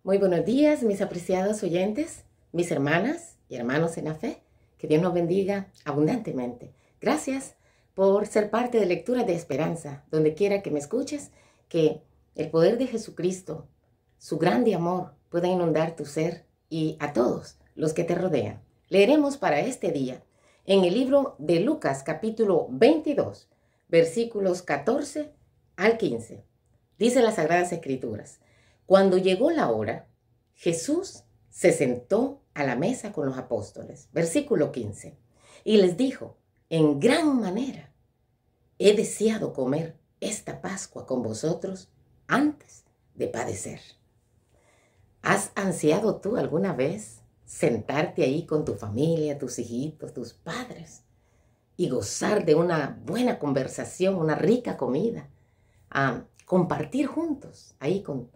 Muy buenos días, mis apreciados oyentes, mis hermanas y hermanos en la fe. Que Dios nos bendiga abundantemente. Gracias por ser parte de Lecturas de Esperanza. Donde quiera que me escuches, que el poder de Jesucristo, su grande amor, pueda inundar tu ser y a todos los que te rodean. Leeremos para este día en el libro de Lucas, capítulo 22, versículos 14 al 15. Dice las Sagradas Escrituras: cuando llegó la hora, Jesús se sentó a la mesa con los apóstoles. Versículo 15. Y les dijo, en gran manera, he deseado comer esta Pascua con vosotros antes de padecer. ¿Has ansiado tú alguna vez sentarte ahí con tu familia, tus hijitos, tus padres y gozar de una buena conversación, una rica comida, compartir juntos ahí con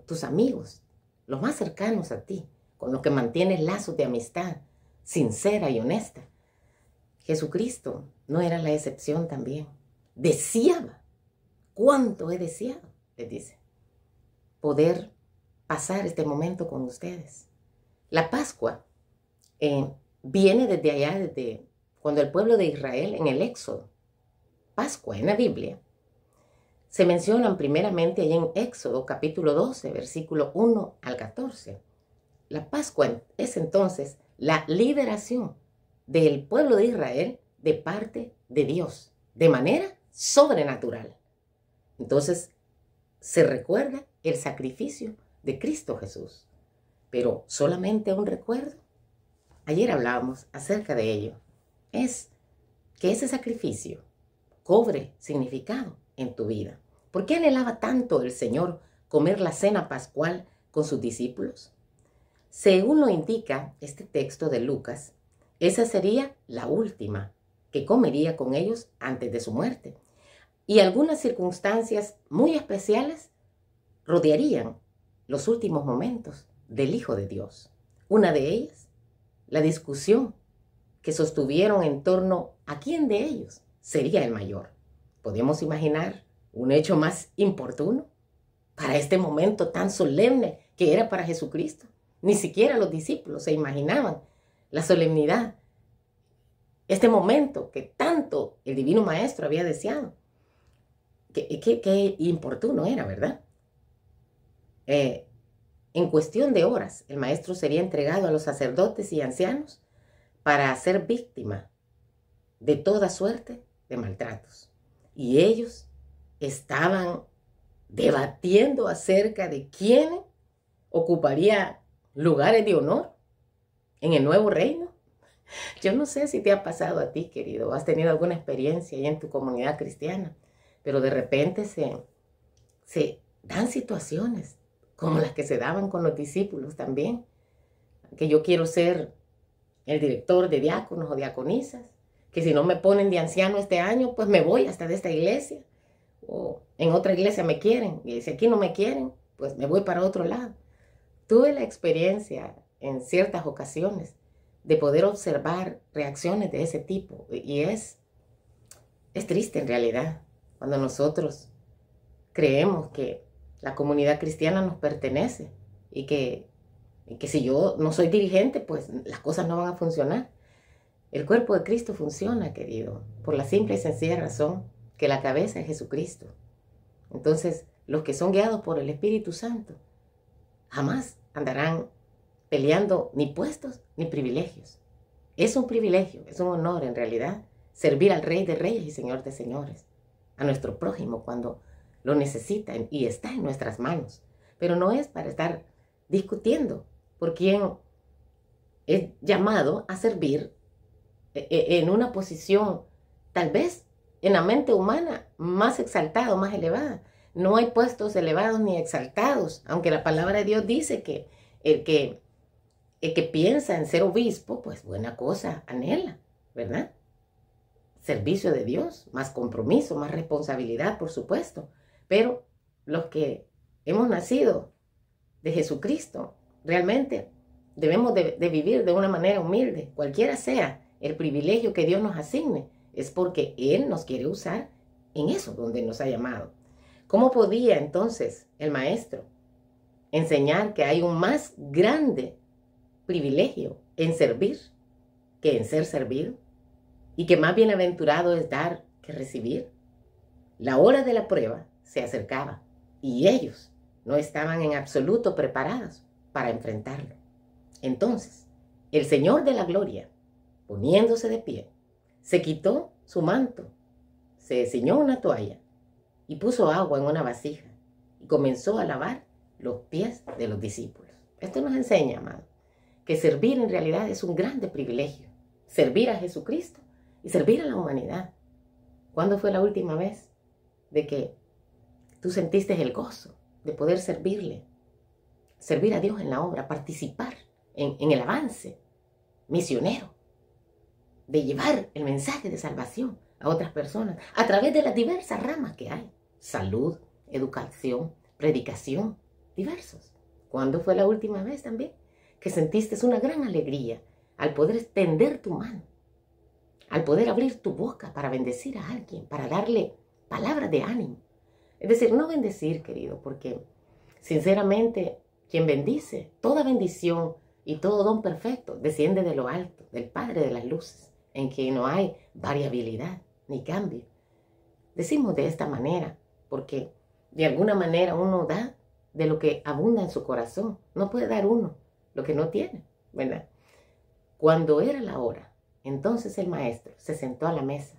tus amigos, los más cercanos a ti, con los que mantienes lazos de amistad sincera y honesta? Jesucristo no era la excepción también. Deseaba, cuánto he deseado, les dice, poder pasar este momento con ustedes. La Pascua viene desde allá, desde cuando el pueblo de Israel en el Éxodo. Pascua en la Biblia se mencionan primeramente allá en Éxodo capítulo 12, versículo 1 al 14. La Pascua es entonces la liberación del pueblo de Israel de parte de Dios, de manera sobrenatural. Entonces se recuerda el sacrificio de Cristo Jesús, pero solamente un recuerdo. Ayer hablábamos acerca de ello. Es que ese sacrificio cobre significado en tu vida. ¿Por qué anhelaba tanto el Señor comer la cena pascual con sus discípulos? Según lo indica este texto de Lucas, esa sería la última que comería con ellos antes de su muerte. Y algunas circunstancias muy especiales rodearían los últimos momentos del Hijo de Dios. Una de ellas, la discusión que sostuvieron en torno a quién de ellos sería el mayor. ¿Podemos imaginar un hecho más importuno para este momento tan solemne que era para Jesucristo? Ni siquiera los discípulos se imaginaban la solemnidad, este momento que tanto el Divino Maestro había deseado. Qué importuno era, ¿verdad? En cuestión de horas, el Maestro sería entregado a los sacerdotes y ancianos para ser víctima de toda suerte de maltratos. Y ellos estaban debatiendo acerca de quién ocuparía lugares de honor en el nuevo reino. Yo no sé si te ha pasado a ti, querido, o has tenido alguna experiencia ahí en tu comunidad cristiana, pero de repente se dan situaciones como las que se daban con los discípulos también, que yo quiero ser el director de diáconos o diaconisas, que si no me ponen de anciano este año, pues me voy hasta de esta iglesia, o en otra iglesia me quieren, y si aquí no me quieren, pues me voy para otro lado. Tuve la experiencia en ciertas ocasiones de poder observar reacciones de ese tipo, y es triste en realidad cuando nosotros creemos que la comunidad cristiana nos pertenece y que si yo no soy dirigente, pues las cosas no van a funcionar. El cuerpo de Cristo funciona, querido, por la simple y sencilla razón que la cabeza es Jesucristo. Entonces, los que son guiados por el Espíritu Santo jamás andarán peleando ni puestos ni privilegios. Es un privilegio, es un honor en realidad servir al Rey de Reyes y Señor de Señores, a nuestro prójimo cuando lo necesita y está en nuestras manos. Pero no es para estar discutiendo por quién es llamado a servir en una posición tal vez en la mente humana más exaltada o más elevada. No hay puestos elevados ni exaltados, aunque la palabra de Dios dice que el que piensa en ser obispo, pues buena cosa anhela, ¿verdad? Servicio de Dios, más compromiso, más responsabilidad, por supuesto. Pero los que hemos nacido de Jesucristo, realmente debemos de vivir de una manera humilde. Cualquiera sea el privilegio que Dios nos asigne, es porque Él nos quiere usar en eso donde nos ha llamado. ¿Cómo podía entonces el Maestro enseñar que hay un más grande privilegio en servir que en ser servido, y que más bienaventurado es dar que recibir. La hora de la prueba se acercaba y ellos no estaban en absoluto preparados para enfrentarlo. Entonces, el Señor de la Gloria, poniéndose de pie, se quitó su manto, se ciñó una toalla y puso agua en una vasija y comenzó a lavar los pies de los discípulos. Esto nos enseña, amado, que servir en realidad es un grande privilegio. Servir a Jesucristo y servir a la humanidad. ¿Cuándo fue la última vez de que tú sentiste el gozo de poder servirle? Servir a Dios en la obra, participar en el avance misionero, de llevar el mensaje de salvación a otras personas a través de las diversas ramas que hay. Salud, educación, predicación, diversos. ¿Cuándo fue la última vez también que sentiste una gran alegría al poder extender tu mano, al poder abrir tu boca para bendecir a alguien, para darle palabras de ánimo? Es decir, no bendecir, querido, porque sinceramente quien bendice, toda bendición y todo don perfecto desciende de lo alto, del Padre de las luces, en que no hay variabilidad ni cambio. Decimos de esta manera porque de alguna manera uno da de lo que abunda en su corazón. No puede dar uno lo que no tiene, ¿verdad? Cuando era la hora, entonces el maestro se sentó a la mesa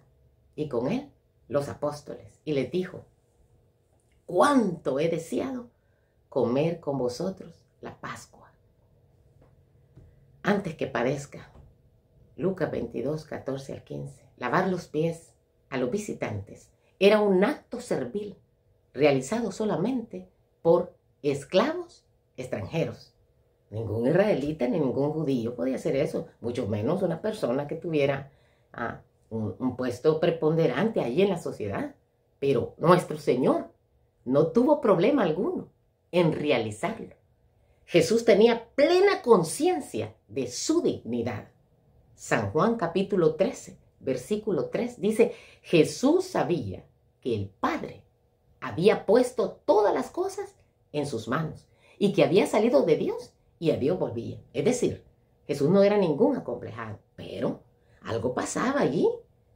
y con él los apóstoles y les dijo: «¿Cuánto he deseado comer con vosotros la Pascua antes que padezca?» Lucas 22, 14 al 15. Lavar los pies a los visitantes era un acto servil realizado solamente por esclavos extranjeros. Ningún israelita ni ningún judío podía hacer eso, mucho menos una persona que tuviera un puesto preponderante allí en la sociedad. Pero nuestro Señor no tuvo problema alguno en realizarlo. Jesús tenía plena conciencia de su dignidad. San Juan capítulo 13, versículo 3 dice: Jesús sabía que el Padre había puesto todas las cosas en sus manos y que había salido de Dios y a Dios volvía. Es decir, Jesús no era ningún acomplejado, pero algo pasaba allí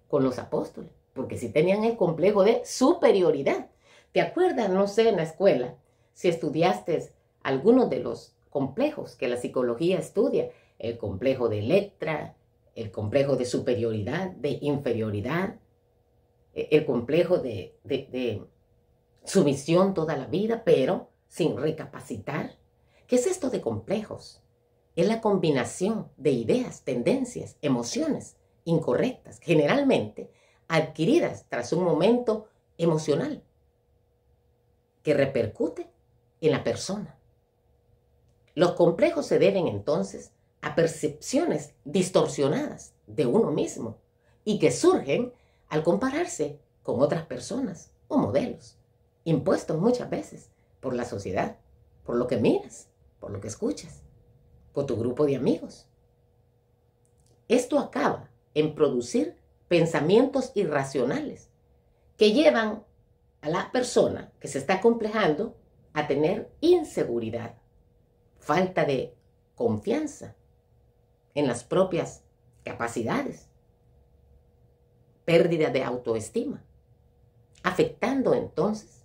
con los apóstoles, porque sí tenían el complejo de superioridad. ¿Te acuerdas, no sé, en la escuela, si estudiaste algunos de los complejos que la psicología estudia? El complejo de Electra, el complejo de superioridad, de inferioridad, el complejo de sumisión toda la vida, pero sin recapacitar. ¿Qué es esto de complejos? Es la combinación de ideas, tendencias, emociones incorrectas, generalmente adquiridas tras un momento emocional que repercute en la persona. Los complejos se deben entonces a percepciones distorsionadas de uno mismo y que surgen al compararse con otras personas o modelos, impuestos muchas veces por la sociedad, por lo que miras, por lo que escuchas, por tu grupo de amigos. Esto acaba en producir pensamientos irracionales que llevan a la persona que se está complejando a tener inseguridad, falta de confianza en las propias capacidades, pérdida de autoestima, afectando entonces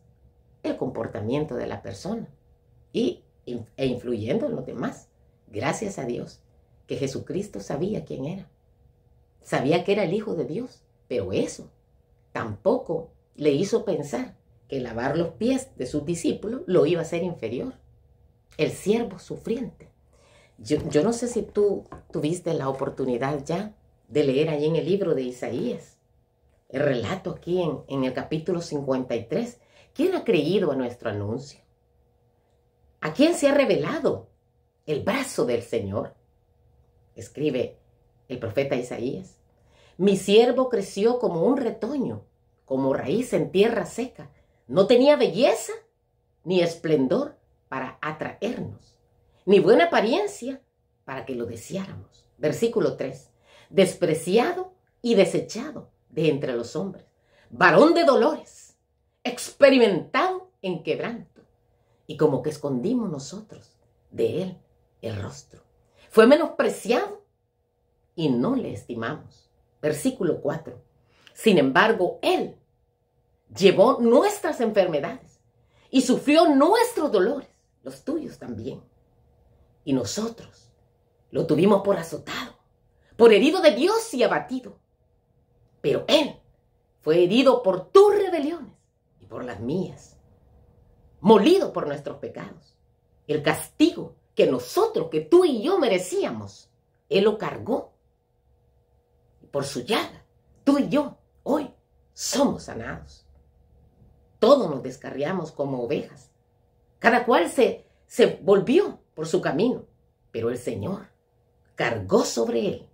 el comportamiento de la persona e influyendo en los demás. Gracias a Dios que Jesucristo sabía quién era, sabía que era el Hijo de Dios, pero eso tampoco le hizo pensar que lavar los pies de sus discípulos lo iba a hacer inferior. El siervo sufriente. Yo no sé si tú tuviste la oportunidad ya de leer allí en el libro de Isaías, el relato aquí en el capítulo 53. ¿Quién ha creído a nuestro anuncio? ¿A quién se ha revelado el brazo del Señor? Escribe el profeta Isaías. Mi siervo creció como un retoño, como raíz en tierra seca. No tenía belleza ni esplendor para atraernos, ni buena apariencia para que lo deseáramos. Versículo 3. Despreciado y desechado de entre los hombres, varón de dolores, experimentado en quebranto, y como que escondimos nosotros de él el rostro. Fue menospreciado y no le estimamos. Versículo 4. Sin embargo, él llevó nuestras enfermedades y sufrió nuestros dolores, los tuyos también. Y nosotros lo tuvimos por azotado, por herido de Dios y abatido. Pero él fue herido por tus rebeliones y por las mías, molido por nuestros pecados. El castigo que nosotros, que tú y yo merecíamos, él lo cargó. Y por su llaga, tú y yo hoy somos sanados. Todos nos descarriamos como ovejas. Cada cual se volvió por su camino. Pero el Señor cargó sobre él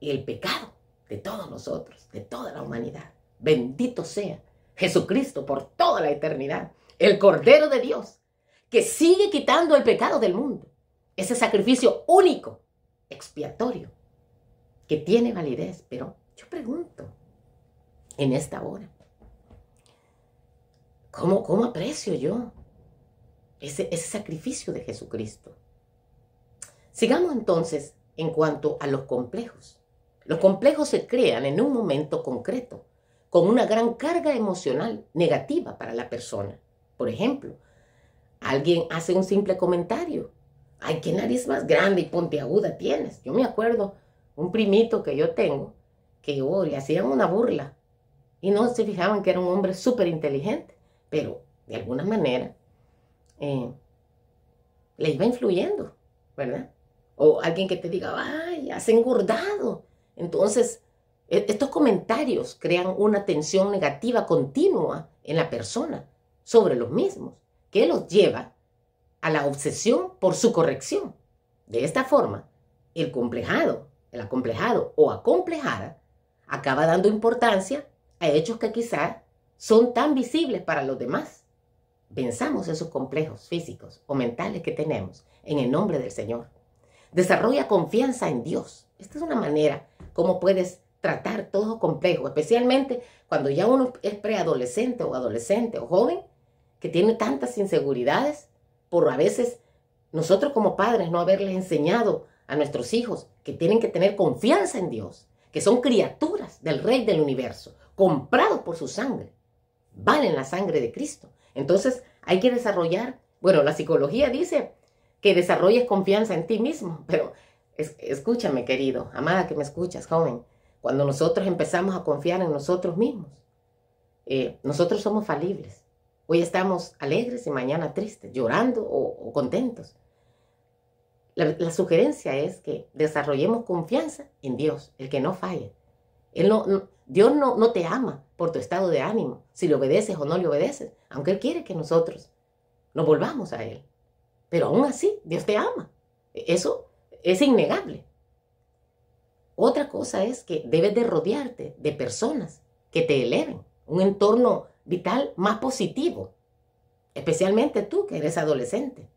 el pecado de todos nosotros, de toda la humanidad. Bendito sea Jesucristo por toda la eternidad. El Cordero de Dios que sigue quitando el pecado del mundo. Ese sacrificio único, expiatorio, que tiene validez. Pero yo pregunto en esta hora, ¿cómo aprecio yo ese sacrificio de Jesucristo? Sigamos entonces en cuanto a los complejos. Los complejos se crean en un momento concreto, con una gran carga emocional negativa para la persona. Por ejemplo, alguien hace un simple comentario. ¡Ay, qué nariz más grande y puntiaguda tienes! Yo me acuerdo un primito que yo tengo, que le hacían una burla y no se fijaban que era un hombre súper inteligente, pero de alguna manera le iba influyendo, ¿verdad? O alguien que te diga, ¡ay, has engordado! Entonces, estos comentarios crean una tensión negativa continua en la persona sobre los mismos, que los lleva a la obsesión por su corrección. De esta forma, el acomplejado o acomplejada acaba dando importancia a hechos que quizás son tan visibles para los demás. Venzamos esos complejos físicos o mentales que tenemos en el nombre del Señor. Desarrolla confianza en Dios. Esta es una manera como puedes tratar todo complejo, especialmente cuando ya uno es preadolescente o adolescente o joven, que tiene tantas inseguridades por a veces nosotros como padres no haberles enseñado a nuestros hijos que tienen que tener confianza en Dios, que son criaturas del Rey del Universo, comprados por su sangre, valen la sangre de Cristo. Entonces hay que desarrollar, la psicología dice que desarrolles confianza en ti mismo, pero escúchame, querido, amada que me escuchas, joven, cuando nosotros empezamos a confiar en nosotros mismos, nosotros somos falibles. Hoy estamos alegres y mañana tristes, llorando o contentos. La sugerencia es que desarrollemos confianza en Dios, el que no falla. Dios no te ama por tu estado de ánimo, si le obedeces o no le obedeces, aunque Él quiere que nosotros nos volvamos a Él. Pero aún así, Dios te ama. Eso es innegable. Otra cosa es que debes de rodearte de personas que te eleven, un entorno vital más positivo, especialmente tú que eres adolescente.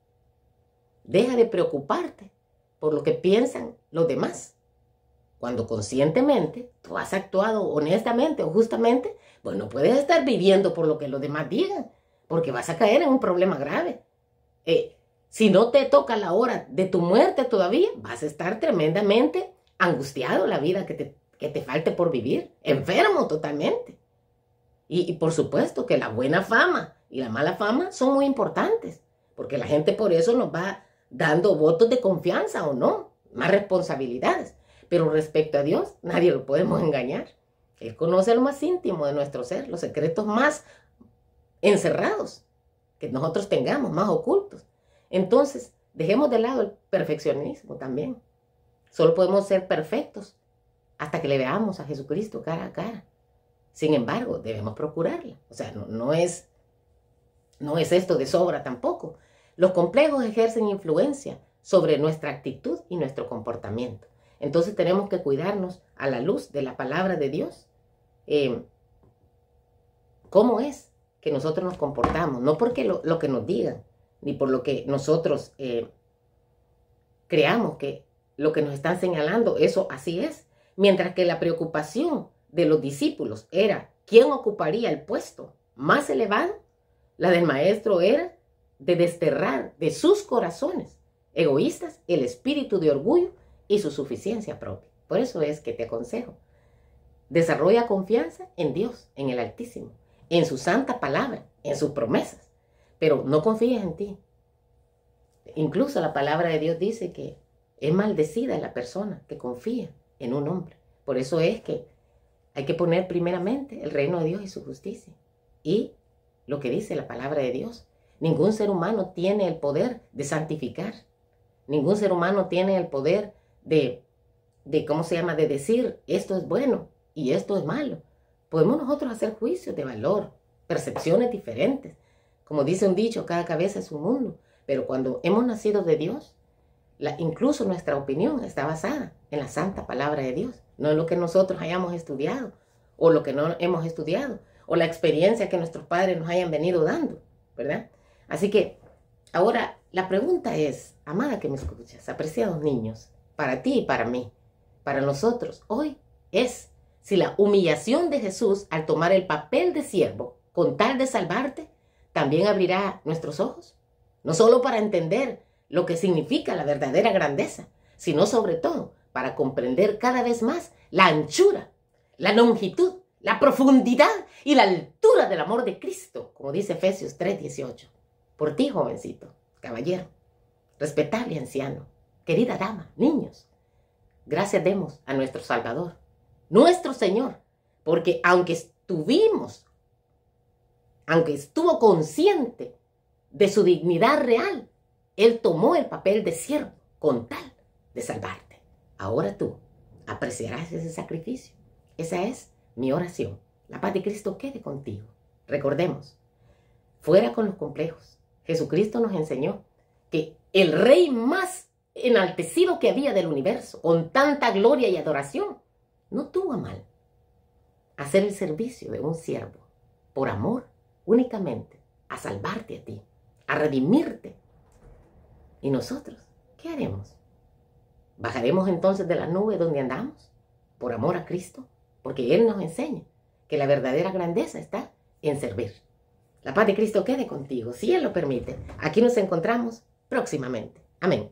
Deja de preocuparte por lo que piensan los demás. Cuando conscientemente tú has actuado honestamente o justamente, no puedes estar viviendo por lo que los demás digan, porque vas a caer en un problema grave. Si no te toca la hora de tu muerte todavía, vas a estar tremendamente angustiado la vida que te falte por vivir, enfermo totalmente. Y por supuesto que la buena fama y la mala fama son muy importantes, porque la gente por eso nos va dando votos de confianza o no, más responsabilidades. Pero respecto a Dios, nadie lo podemos engañar. Él conoce lo más íntimo de nuestro ser, los secretos más encerrados que nosotros tengamos, más ocultos. Entonces, dejemos de lado el perfeccionismo también. Solo podemos ser perfectos hasta que le veamos a Jesucristo cara a cara. Sin embargo, debemos procurarla. O sea, no es esto de sobra tampoco. Los complejos ejercen influencia sobre nuestra actitud y nuestro comportamiento. Entonces tenemos que cuidarnos a la luz de la palabra de Dios. ¿Cómo es que nosotros nos comportamos? No porque lo que nos digan, ni por lo que nosotros creamos que lo que nos están señalando, eso así es. Mientras que la preocupación de los discípulos era quién ocuparía el puesto más elevado, la del maestro era de desterrar de sus corazones egoístas el espíritu de orgullo y su suficiencia propia. Por eso es que te aconsejo, desarrolla confianza en Dios, en el Altísimo, en su santa palabra, en sus promesas, pero no confíes en ti. Incluso la palabra de Dios dice que es maldecida la persona que confía en un hombre. Por eso es que hay que poner primeramente el reino de Dios y su justicia. Y lo que dice la palabra de Dios, ningún ser humano tiene el poder de santificar. Ningún ser humano tiene el poder de decir esto es bueno y esto es malo. Podemos nosotros hacer juicios de valor, percepciones diferentes. Como dice un dicho, cada cabeza es un mundo. Pero cuando hemos nacido de Dios, incluso nuestra opinión está basada en la santa palabra de Dios. No en lo que nosotros hayamos estudiado o lo que no hemos estudiado o la experiencia que nuestros padres nos hayan venido dando, ¿verdad? Así que ahora la pregunta es, amada que me escuchas, apreciados niños, para ti y para mí, para nosotros, hoy es si la humillación de Jesús al tomar el papel de siervo con tal de salvarte, también abrirá nuestros ojos. No solo para entender lo que significa la verdadera grandeza, sino sobre todo para comprender cada vez más la anchura, la longitud, la profundidad y la altura del amor de Cristo, como dice Efesios 3:18. Por ti, jovencito, caballero, respetable anciano, querida dama, niños, gracias demos a nuestro Salvador, nuestro Señor, porque aunque estuvo consciente de su dignidad real, Él tomó el papel de siervo con tal de salvarte. Ahora tú apreciarás ese sacrificio. Esa es mi oración. La paz de Cristo quede contigo. Recordemos, fuera con los complejos. Jesucristo nos enseñó que el rey más enaltecido que había del universo, con tanta gloria y adoración, no tuvo a mal hacer el servicio de un siervo por amor únicamente a salvarte a ti, a redimirte. ¿Y nosotros qué haremos? ¿Bajaremos entonces de la nube donde andamos por amor a Cristo? Porque Él nos enseña que la verdadera grandeza está en servir. La paz de Cristo quede contigo, si Él lo permite. Aquí nos encontramos próximamente. Amén.